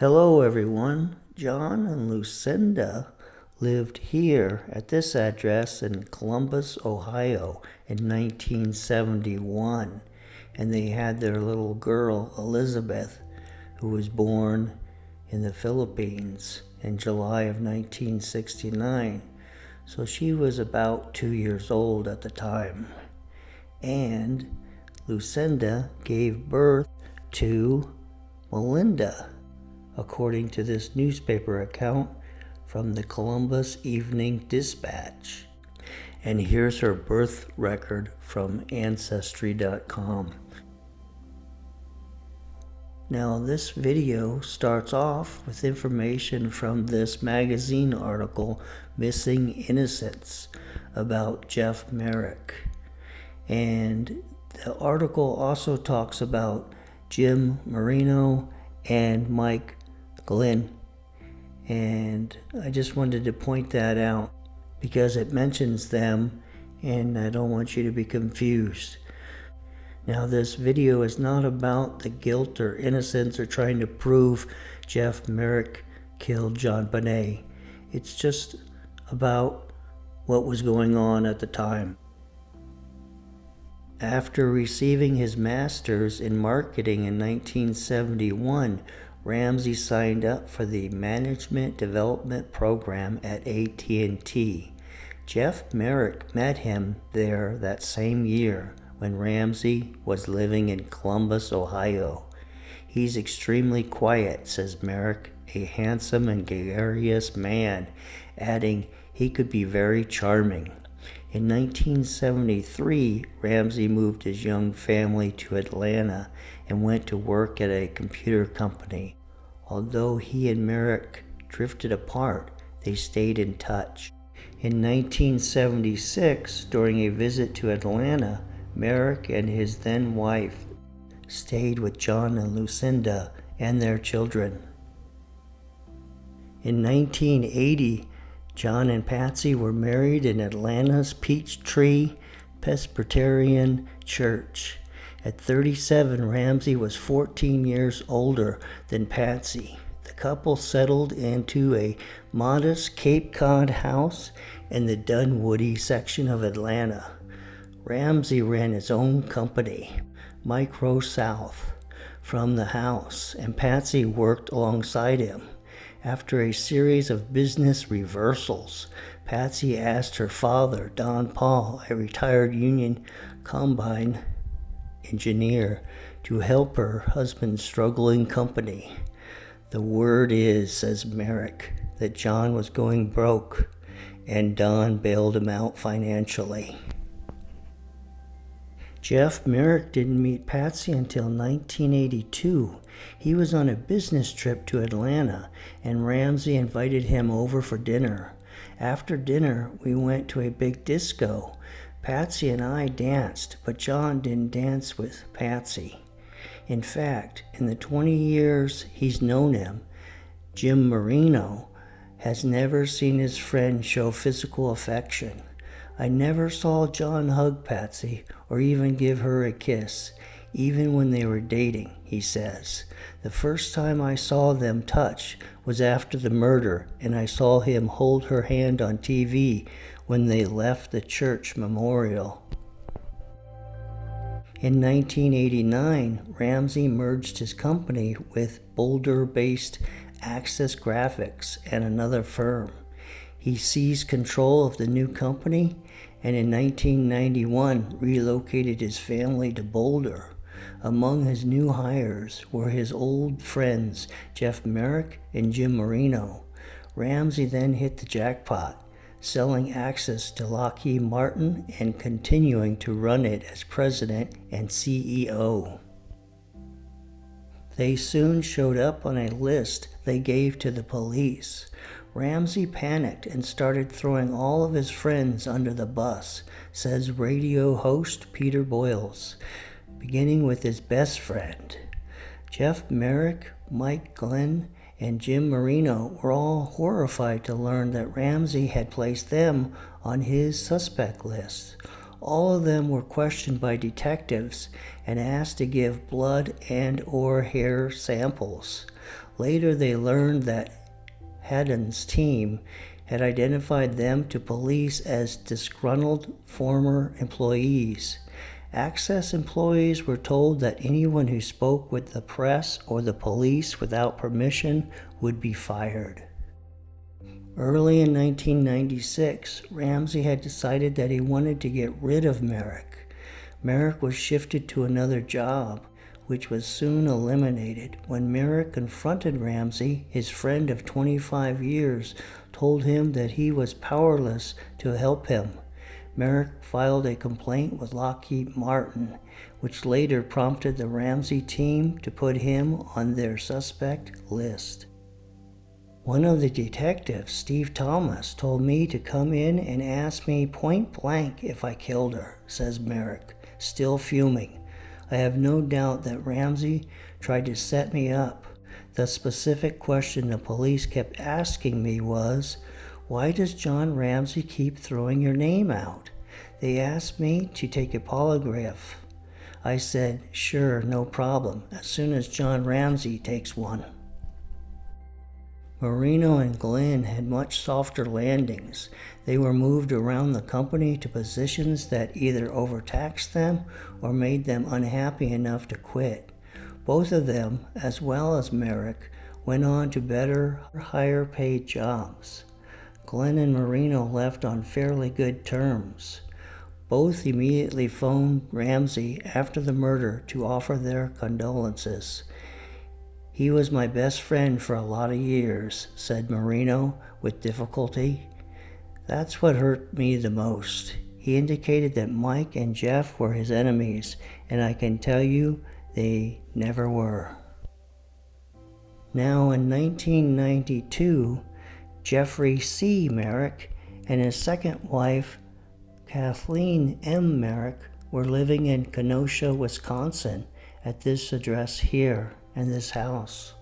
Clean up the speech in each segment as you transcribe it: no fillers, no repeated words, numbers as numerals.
Hello everyone, John and Lucinda lived here at this address in Columbus, Ohio in 1971, and they had their little girl, Elizabeth, who was born in the Philippines in July of 1969. So she was about 2 years old at the time. And Lucinda gave birth to Melinda, according to this newspaper account from the Columbus Evening Dispatch. And here's her birth record from Ancestry.com. Now, this video starts off with information from this magazine article, Missing Innocents, about Jeff Merrick. And the article also talks about Jim Marino and Mike Glenn. And I just wanted to point that out because it mentions them and I don't want you to be confused. Now, this video is not about the guilt or innocence or trying to prove Jeff Merrick killed JonBenet. It's just about what was going on at the time. After receiving his master's in marketing in 1971, Ramsey signed up for the Management Development Program at AT&T. Jeff Merrick met him there that same year when Ramsey was living in Columbus, Ohio. He's extremely quiet, says Merrick, a handsome and gregarious man, adding he could be very charming. In 1973, Ramsey moved his young family to Atlanta and went to work at a computer company. Although he and Merrick drifted apart, they stayed in touch. In 1976, during a visit to Atlanta, Merrick and his then wife stayed with John and Lucinda and their children. In 1980, John and Patsy were married in Atlanta's Peachtree Presbyterian Church. At 37, Ramsey was 14 years older than Patsy. The couple settled into a modest Cape Cod house in the Dunwoody section of Atlanta. Ramsey ran his own company, Micro South, from the house, and Patsy worked alongside him. After a series of business reversals, Patsy asked her father, Don Paul, a retired Union Combine engineer, to help her husband's struggling company. The word is, says Merrick, that John was going broke, and Don bailed him out financially. Jeff Merrick didn't meet Patsy until 1982. He was on a business trip to Atlanta, and Ramsey invited him over for dinner. After dinner, we went to a big disco. Patsy and I danced, but John didn't dance with Patsy. In fact, in the 20 years he's known him, Jim Marino has never seen his friend show physical affection. I never saw John hug Patsy or even give her a kiss, even when they were dating, he says. The first time I saw them touch was after the murder, and I saw him hold her hand on TV when they left the church memorial. In 1989, Ramsey merged his company with Boulder-based Access Graphics and another firm. He seized control of the new company and in 1991 relocated his family to Boulder. Among his new hires were his old friends Jeff Merrick and Jim Marino. Ramsey then hit the jackpot, selling Access to Lockheed Martin and continuing to run it as president and CEO. They soon showed up on a list they gave to the police. Ramsey panicked and started throwing all of his friends under the bus, says radio host Peter Boyles, beginning with his best friend. Jeff Merrick, Mike Glenn, and Jim Marino were all horrified to learn that Ramsey had placed them on his suspect list. All of them were questioned by detectives and asked to give blood and/or hair samples. Later, they learned that Haddon's team had identified them to police as disgruntled former employees. Access employees were told that anyone who spoke with the press or the police without permission would be fired. Early in 1996, Ramsey had decided that he wanted to get rid of Merrick. Merrick was shifted to another job, which was soon eliminated. When Merrick confronted Ramsey, his friend of 25 years told him that he was powerless to help him. Merrick filed a complaint with Lockheed Martin, which later prompted the Ramsey team to put him on their suspect list. One of the detectives, Steve Thomas, told me to come in and ask me point blank if I killed her, says Merrick, still fuming. I have no doubt that Ramsey tried to set me up. The specific question the police kept asking me was, why does John Ramsey keep throwing your name out? They asked me to take a polygraph. I said, sure, no problem, as soon as John Ramsey takes one. Marino and Glenn had much softer landings. They were moved around the company to positions that either overtaxed them or made them unhappy enough to quit. Both of them, as well as Merrick, went on to better, higher paid jobs. Glenn and Marino left on fairly good terms. Both immediately phoned Ramsey after the murder to offer their condolences. He was my best friend for a lot of years, said Marino with difficulty. That's what hurt me the most. He indicated that Mike and Jeff were his enemies, and I can tell you they never were. Now in 1992, Jeffrey C. Merrick and his second wife, Kathleen M. Merrick, were living in Kenosha, Wisconsin, at this address here in this house.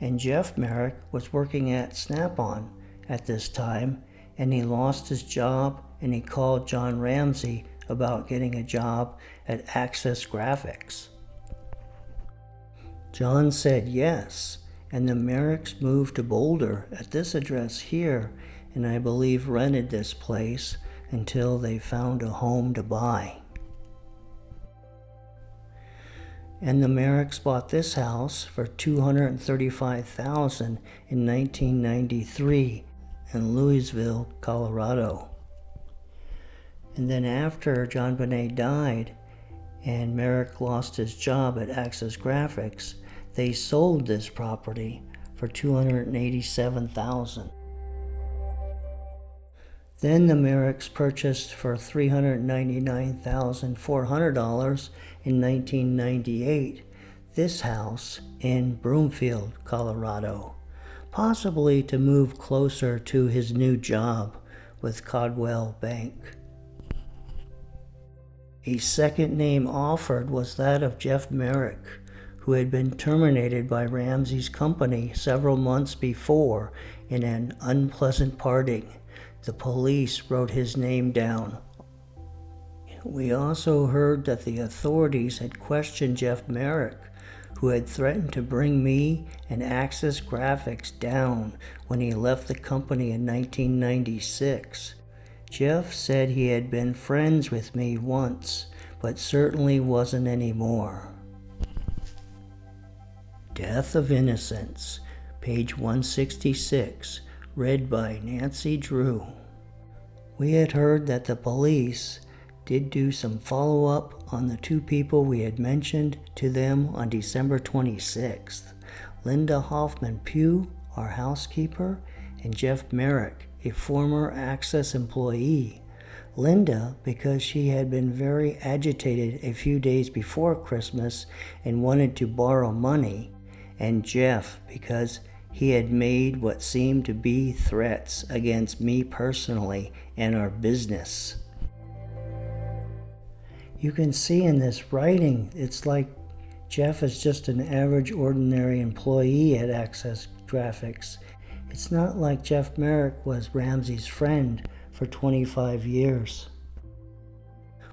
And Jeff Merrick was working at Snap-on at this time, and he lost his job, and he called John Ramsey about getting a job at Access Graphics. John said yes, and the Merricks moved to Boulder at this address here, and I believe rented this place until they found a home to buy. And the Merricks bought this house for $235,000 in 1993 in Louisville, Colorado. And then after JonBenet died and Merrick lost his job at Access Graphics, they sold this property for $287,000. Then the Merricks purchased for $399,400 in 1998 this house in Broomfield, Colorado, possibly to move closer to his new job with Coldwell Bank. A second name offered was that of Jeff Merrick, who had been terminated by Ramsey's company several months before in an unpleasant parting. The police wrote his name down. We also heard that the authorities had questioned Jeff Merrick, who had threatened to bring me and Access Graphics down when he left the company in 1996. Jeff said he had been friends with me once, but certainly wasn't anymore. Death of Innocence, page 166, read by Nancy Drew. We had heard that the police did do some follow-up on the two people we had mentioned to them on December 26th. Linda Hoffman Pugh, our housekeeper, and Jeff Merrick, a former Access employee. Linda, because she had been very agitated a few days before Christmas and wanted to borrow money, and Jeff, because he had made what seemed to be threats against me personally and our business. You can see in this writing, it's like Jeff is just an average, ordinary employee at Access Graphics. It's not like Jeff Merrick was Ramsey's friend for 25 years.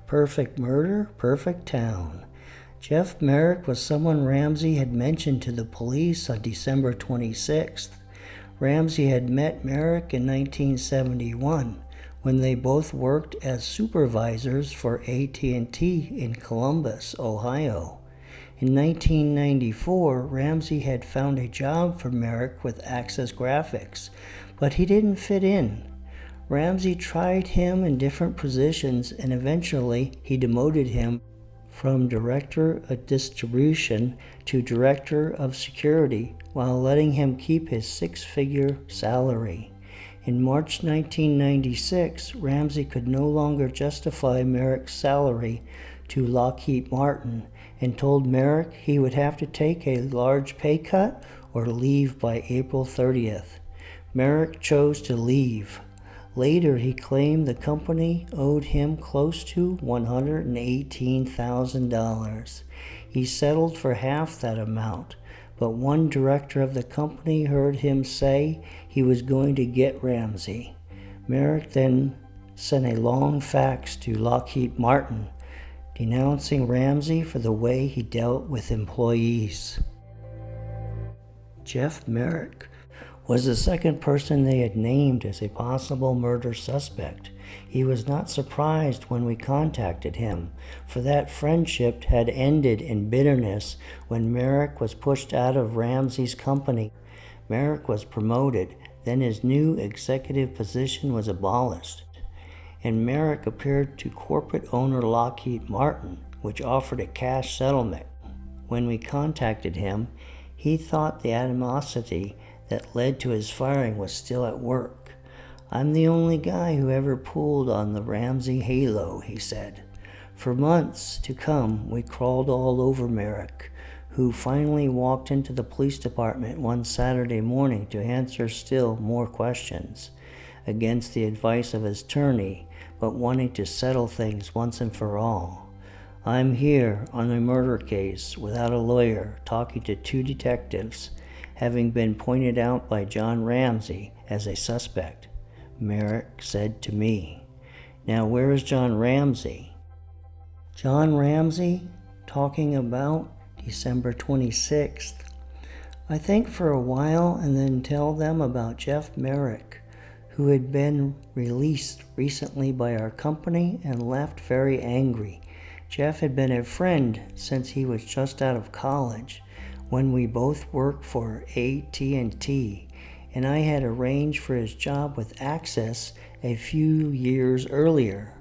Perfect murder, perfect town. Jeff Merrick was someone Ramsey had mentioned to the police on December 26th. Ramsey had met Merrick in 1971 when they both worked as supervisors for AT&T in Columbus, Ohio. In 1994, Ramsey had found a job for Merrick with Access Graphics, but he didn't fit in. Ramsey tried him in different positions, and eventually he demoted him from Director of Distribution to Director of Security while letting him keep his six-figure salary. In March 1996, Ramsey could no longer justify Merrick's salary to Lockheed Martin and told Merrick he would have to take a large pay cut or leave by April 30th. Merrick chose to leave. Later, he claimed the company owed him close to $118,000. He settled for half that amount, but one director of the company heard him say he was going to get Ramsey. Merrick then sent a long fax to Lockheed Martin, denouncing Ramsey for the way he dealt with employees. Jeff Merrick was the second person they had named as a possible murder suspect. He was not surprised when we contacted him, for that friendship had ended in bitterness when Merrick was pushed out of Ramsey's company. Merrick was promoted, then his new executive position was abolished, and Merrick appeared to corporate owner Lockheed Martin, which offered a cash settlement. When we contacted him, he thought the animosity that led to his firing was still at work. "I'm the only guy who ever pulled on the Ramsey halo," he said. For months to come, we crawled all over Merrick, who finally walked into the police department one Saturday morning to answer still more questions, against the advice of his attorney, but wanting to settle things once and for all. I'm here on a murder case without a lawyer, talking to two detectives, having been pointed out by John Ramsey as a suspect, Merrick said to me. Now, where is John Ramsey? John Ramsey, talking about December 26th. I think for a while and then tell them about Jeff Merrick, who had been released recently by our company and left very angry. Jeff had been a friend since he was just out of college, when we both worked for AT&T, and I had arranged for his job with Access a few years earlier.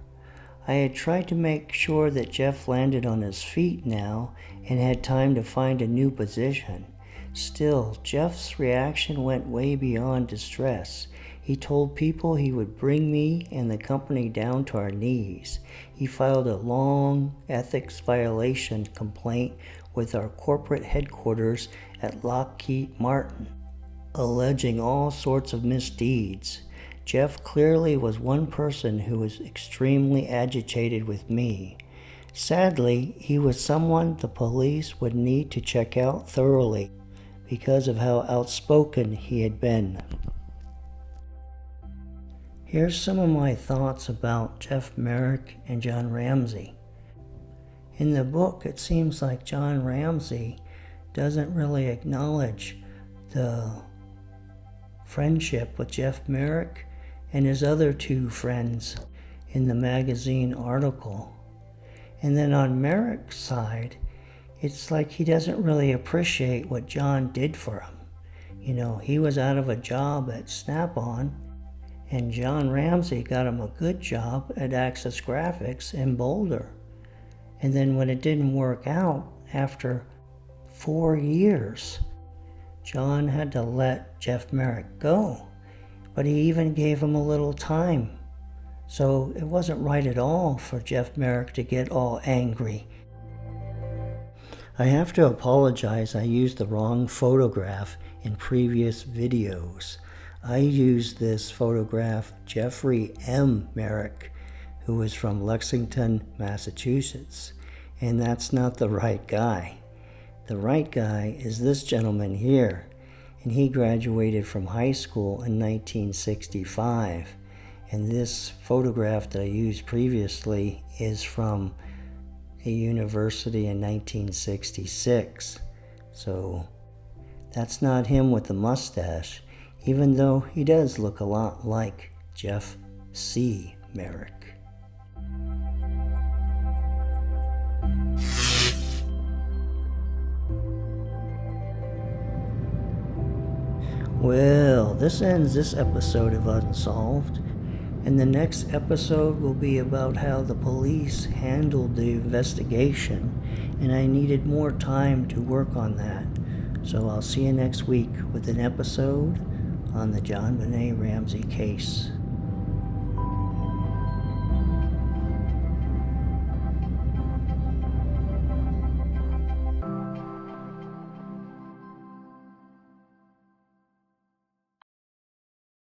I had tried to make sure that Jeff landed on his feet now and had time to find a new position. Still, Jeff's reaction went way beyond distress. He told people he would bring me and the company down to our knees. He filed a long ethics violation complaint with our corporate headquarters at Lockheed Martin, alleging all sorts of misdeeds. Jeff clearly was one person who was extremely agitated with me. Sadly, he was someone the police would need to check out thoroughly because of how outspoken he had been. Here's some of my thoughts about Jeff Merrick and John Ramsey. In the book, it seems like John Ramsey doesn't really acknowledge the friendship with Jeff Merrick and his other two friends in the magazine article. And then on Merrick's side, it's like he doesn't really appreciate what John did for him. You know, he was out of a job at Snap-on, and John Ramsey got him a good job at Access Graphics in Boulder. And then when it didn't work out, after 4 years, John had to let Jeff Merrick go. But he even gave him a little time. So it wasn't right at all for Jeff Merrick to get all angry. I have to apologize, I used the wrong photograph in previous videos. I used this photograph, Jeffrey M. Merrick, who is from Lexington, Massachusetts, and that's not the right guy. The right guy is this gentleman here, and he graduated from high school in 1965, and this photograph that I used previously is from a university in 1966. So that's not him with the mustache, even though he does look a lot like Jeff C. Merrick. Well, this ends this episode of Unsolved, and the next episode will be about how the police handled the investigation, and I needed more time to work on that. So I'll see you next week with an episode on the JonBenet Ramsey case.